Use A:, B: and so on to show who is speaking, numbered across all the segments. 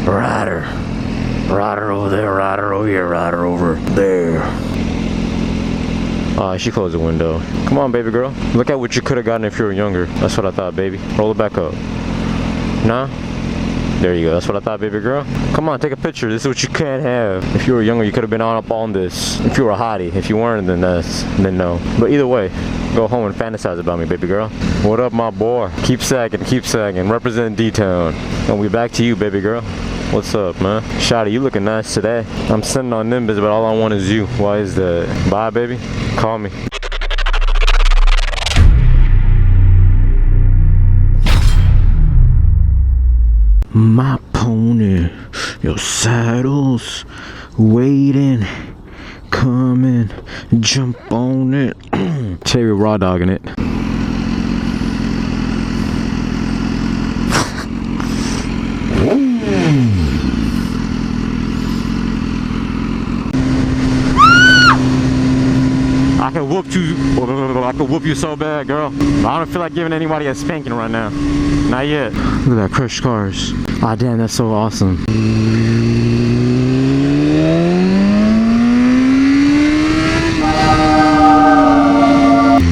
A: Rider. Rider over there, rider over here, rider over there. She closed the window. Come on, baby girl. Look at what you could have gotten if you were younger. That's what I thought, baby. Roll it back up. Nah? There you go. That's what I thought, baby girl. Come on, take a picture. This is what you can't have. If you were younger, you could have been up on this. If you were a hottie. If you weren't, then no. But either way, go home and fantasize about me, baby girl. What up, my boy? Keep sagging, keep sagging. Represent D-Town. And we back to you, baby girl. What's up, man? Shawty, you looking nice today. I'm sitting on Nimbus, but all I want is you. Why is that? Bye, baby. Call me. My pony, your saddle's waiting, coming, jump on it. Cherry raw dogging it. I can whoop you so bad, girl. I don't feel like giving anybody a spanking right now. Not yet. Look at that crushed cars. Ah, damn, that's so awesome.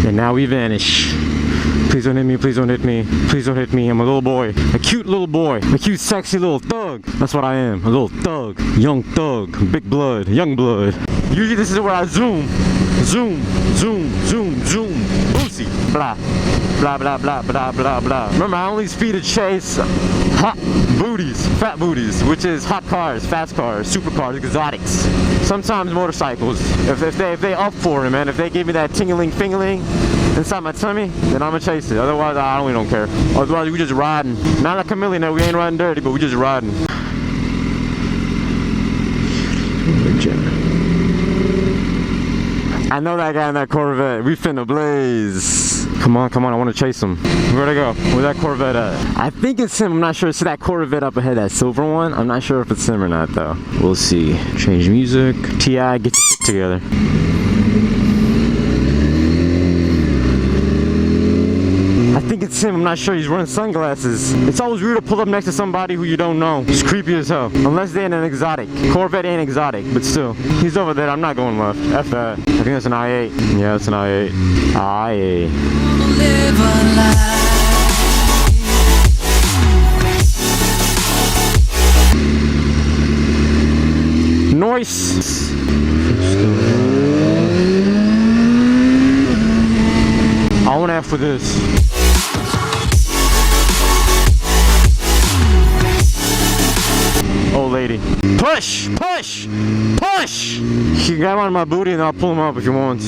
A: And now we vanish. Please don't hit me, please don't hit me, please don't hit me. I'm a little boy, a cute little boy, a cute sexy little thug. That's what I am, a little thug, young thug, big blood, young blood. Usually this is where I zoom, zoom, zoom, zoom, zoom, boosie, blah, blah, blah, blah, blah, blah, blah. Remember, I only speed to chase hot booties, fat booties, which is hot cars, fast cars, supercars, exotics. Sometimes motorcycles, if they up for it, man, if they give me that tingling-fingling inside my tummy, then I'ma chase it. Otherwise, I really don't care. Otherwise, we just riding. Not like a millionaire, we ain't riding dirty, but we just riding. I know that guy in that Corvette. We finna blaze. Come on, I wanna chase him. Where'd I go? Where's that Corvette at? I think it's him, I'm not sure. See that Corvette up ahead, that silver one? I'm not sure if it's him or not though. We'll see. Change music. T.I., get your shit together. I think it's him, I'm not sure. He's wearing sunglasses. It's always weird to pull up next to somebody who you don't know. It's creepy as hell. Unless they're in an exotic. Corvette ain't exotic, but still. He's over there, I'm not going left. F that. I think that's an I-8. Yeah, it's an I-8. I-8. Live a life. Noise. I want F for this. Old lady. Push! Push! Push! She can grab on my booty and I'll pull him up if he wants.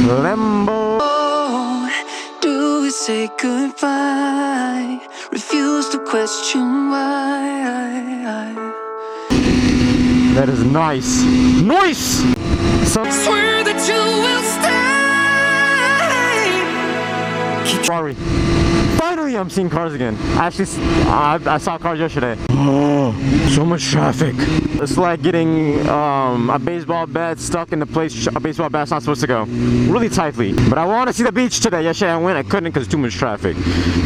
A: Lambo. Oh, do we say goodbye? Refuse to question why. That is nice. Nice! Swear that you will stay. Sorry. Finally, I'm seeing cars again. Actually, I saw cars yesterday. Oh, so much traffic. It's like getting a baseball bat stuck in the place a baseball bat's not supposed to go. Really tightly. But I want to see the beach today. Yesterday I went, I couldn't because too much traffic.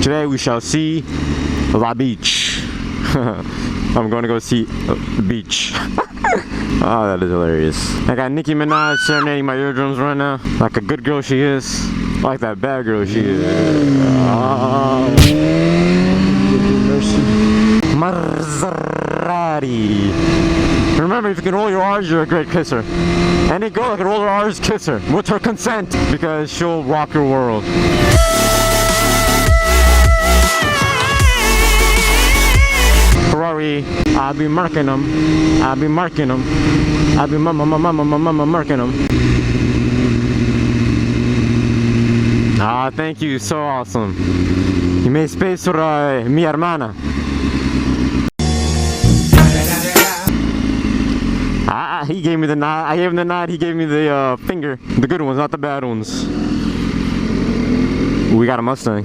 A: Today we shall see La Beach. I'm going to go see the beach. Oh, that is hilarious. I got Nicki Minaj serenading my eardrums right now. Like a good girl she is. Like that bad girl she is. Oh. Maserati. Remember, if you can roll your R's, you're a great kisser. Any girl that can roll her R's, kiss her. With her consent. Because she'll rock your world. Ferrari, I'll be marking them. I'll be marking them. I'll be marking them. Ah, thank you, so awesome. You made space for mi hermana. He gave me the nod. I gave him the nod. He gave me the finger. The good ones, not the bad ones. We got a Mustang.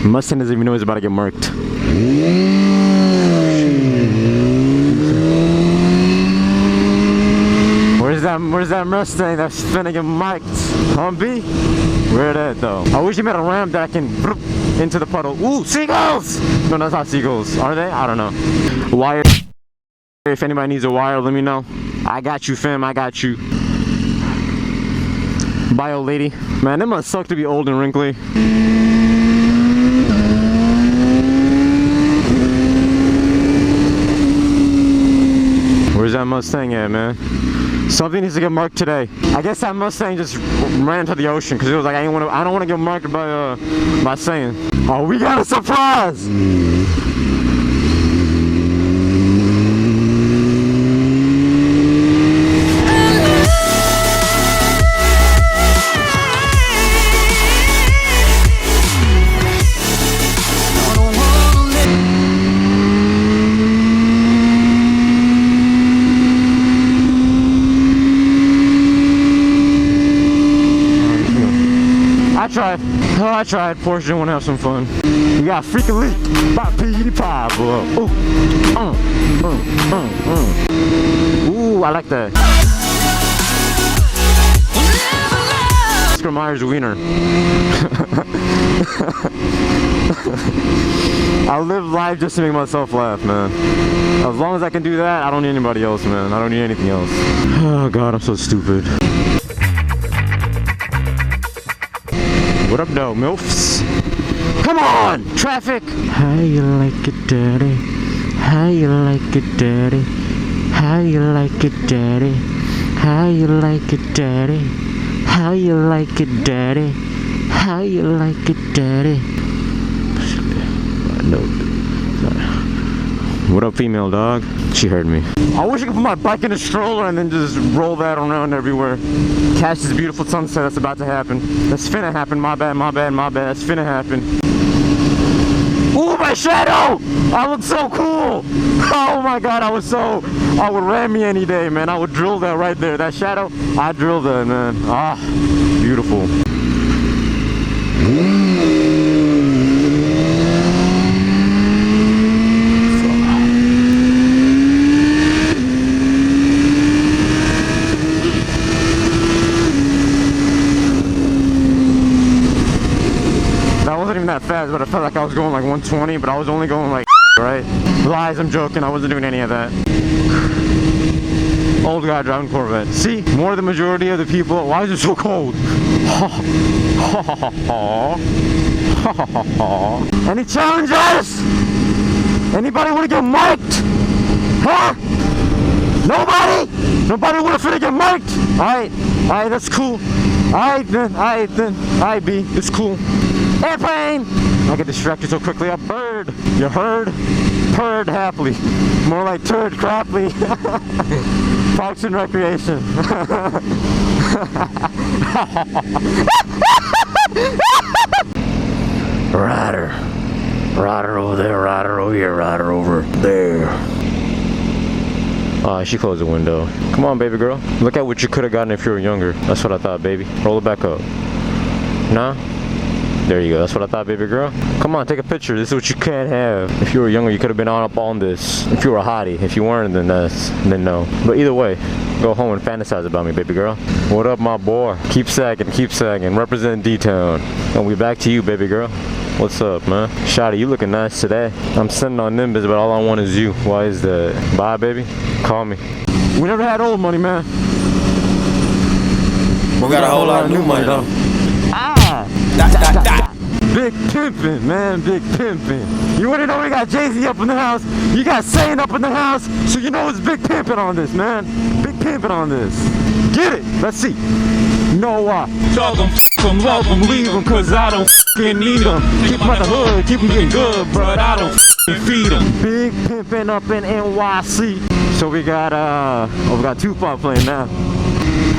A: Mustang doesn't even know he's about to get marked. Where's Where's that Mustang that's finna get mic'd? On B? Where that though? I wish you made a ramp that can into the puddle. Ooh, seagulls! No, that's not seagulls. Are they? I don't know. Wire. If anybody needs a wire, let me know. I got you, fam. I got you. Bye, old lady. Man, it must suck to be old and wrinkly. Where's that Mustang at, man? Something needs to get marked today. I guess that Mustang just ran to the ocean because it was like, I don't want to get marked by saying, oh, we got a surprise. I tried. Porsche didn't want to have some fun. We got a freaking leak by PewDiePie, bro. Ooh, I like that. Oscar Myers wiener. I live life just to make myself laugh, man. As long as I can do that, I don't need anybody else, man. I don't need anything else. Oh God, I'm so stupid. What up, though, MILFs? Come on! Traffic! How you like it, daddy? How you like it, daddy? How you like it, daddy? How you like it, daddy? How you like it, daddy? How you like it, daddy? No. What up, female dog? She heard me. I wish I could put my bike in a stroller and then just roll that around everywhere. Catch this beautiful sunset that's about to happen. That's finna happen. My bad. That's finna happen. Ooh, my shadow! I look so cool! Oh my God, I would ram me any day, man. I would drill that right there. That shadow, I drilled that, man. Ah, beautiful. That fast, but I felt like I was going like 120, but I was only going like right? Lies, I'm joking, I wasn't doing any of that. Old guy driving Corvette. See, more than the majority of the people. Why is it so cold? Any challenges? Anybody want to get mic'd? Huh? Nobody? Nobody want to finna get mic'd? Alright, that's cool. Alright then, alright B, it's cool. Airplane! I get distracted so quickly. A bird! You heard? Purred happily. More like turd crappily. Parks and Recreation. Rider. Rider over there, rider over here, rider over there. Oh, she closed the window. Come on, baby girl. Look at what you could have gotten if you were younger. That's what I thought, baby. Roll it back up. Nah? There you go. That's what I thought, baby girl. Come on, take a picture. This is what you can't have. If you were younger, you could have been up on this. If you were a hottie. If you weren't, then no. But either way, go home and fantasize about me, baby girl. What up, my boy? Keep sagging. Represent D-Town. And we back to you, baby girl. What's up, man? Shawty, you looking nice today. I'm sitting on Nimbus, but all I want is you. Why is that? Bye, baby. Call me. We never had old money, man.
B: We got a whole lot of new money, though.
A: Big pimpin', man, big pimpin'. You wanna know we got Jay-Z up in the house? You got Sane up in the house? So you know it's big pimpin' on this, man. Big pimpin' on this. Get it? Let's see. You know why?
C: Dog them, love them, leave them, cause I don't need them. Keep them at the hood, keep them getting good, but I don't feed them.
A: Big pimpin' up in NYC. So we got Tupac playing now.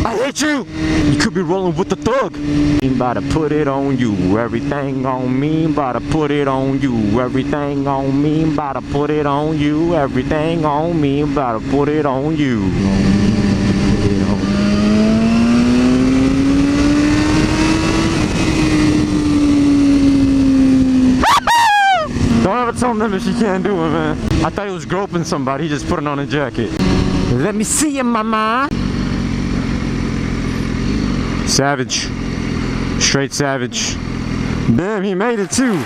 A: I hate you! You could be rolling with the thug. I'm about to put it on you, everything on me. I'm about to put it on you, everything on me. I'm about to put it on you, everything on me. I'm about to put it on you. Don't ever tell them if she can't do it, man. I thought he was groping somebody, he just put it on a jacket. Let me see you, mama. Savage. Straight savage. Damn, he made it too.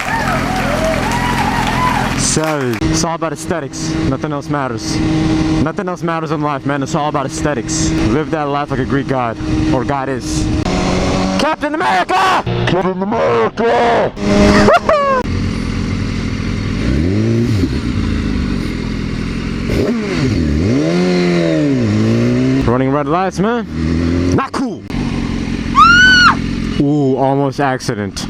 A: Savage. It's all about aesthetics. Nothing else matters. Nothing else matters in life, man. It's all about aesthetics. Live that life like a Greek god. Or goddess. Captain America! Captain America! Running red lights, man. Not cool. Ooh, almost accident.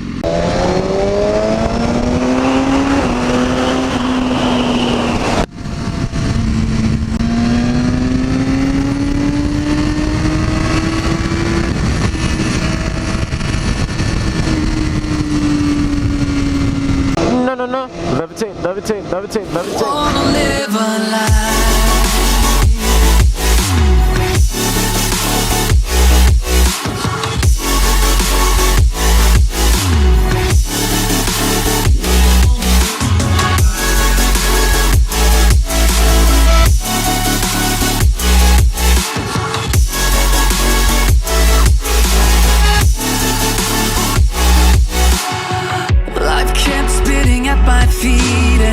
A: No. Levitate.
D: Wanna live a life